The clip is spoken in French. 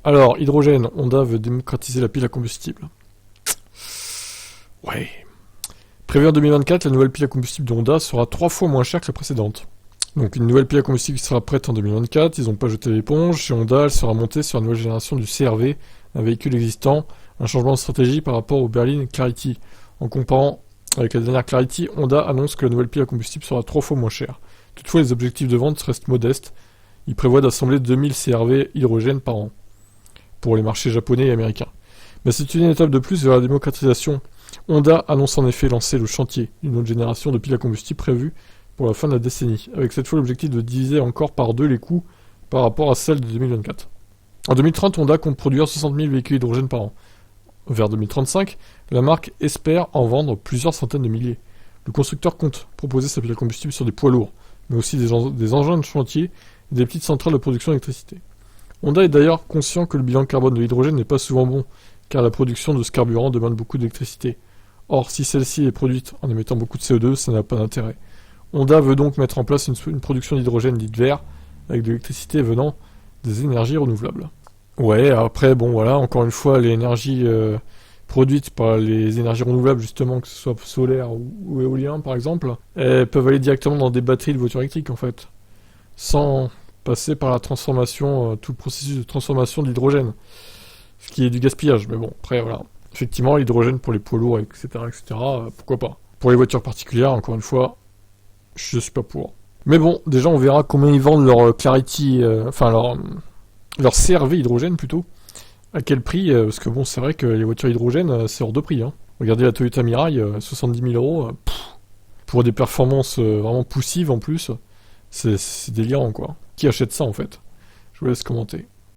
Alors, hydrogène, Honda veut démocratiser la pile à combustible. Ouais. Prévu en 2024, la nouvelle pile à combustible de Honda sera 3 fois moins chère que la précédente. Donc une nouvelle pile à combustible qui sera prête en 2024, ils n'ont pas jeté l'éponge. Chez Honda, elle sera montée sur la nouvelle génération du CR-V, un véhicule existant, un changement de stratégie par rapport au Berlin Clarity. En comparant avec la dernière Clarity, Honda annonce que la nouvelle pile à combustible sera 3 fois moins chère. Toutefois, les objectifs de vente restent modestes. Ils prévoient d'assembler 2000 CR-V hydrogène par an pour les marchés japonais et américains. Mais c'est une étape de plus vers la démocratisation. Honda annonce en effet lancer le chantier d'une autre génération de piles à combustible prévue pour la fin de la décennie, avec cette fois l'objectif de diviser encore par 2 les coûts par rapport à celle de 2024. En 2030, Honda compte produire 60 000 véhicules hydrogène par an. Vers 2035, la marque espère en vendre plusieurs centaines de milliers. Le constructeur compte proposer sa pile à combustible sur des poids lourds, mais aussi des engins de chantier et des petites centrales de production d'électricité. Honda est d'ailleurs conscient que le bilan carbone de l'hydrogène n'est pas souvent bon, car la production de ce carburant demande beaucoup d'électricité. Or, si celle-ci est produite en émettant beaucoup de CO2, ça n'a pas d'intérêt. Honda veut donc mettre en place une production d'hydrogène dite vert, avec de l'électricité venant des énergies renouvelables. Ouais, après, bon voilà, encore une fois, les énergies produites par les énergies renouvelables, justement, que ce soit solaire ou éolien par exemple, elles peuvent aller directement dans des batteries de voitures électriques en fait, sans passer par la transformation, tout le processus de transformation de l'hydrogène, ce qui est du gaspillage, mais bon, après voilà. Effectivement, l'hydrogène pour les poids lourds, etc., pourquoi pas. Pour les voitures particulières, encore une fois, je suis pas pour. Mais bon, déjà on verra combien ils vendent leur Clarity, leur CR-V hydrogène plutôt. À quel prix, parce que bon, c'est vrai que les voitures hydrogène, c'est hors de prix. Hein. Regardez la Toyota Mirai, 70 000 euros, pour des performances vraiment poussives en plus, c'est délirant quoi. Qui achète ça en fait? Je vous laisse commenter.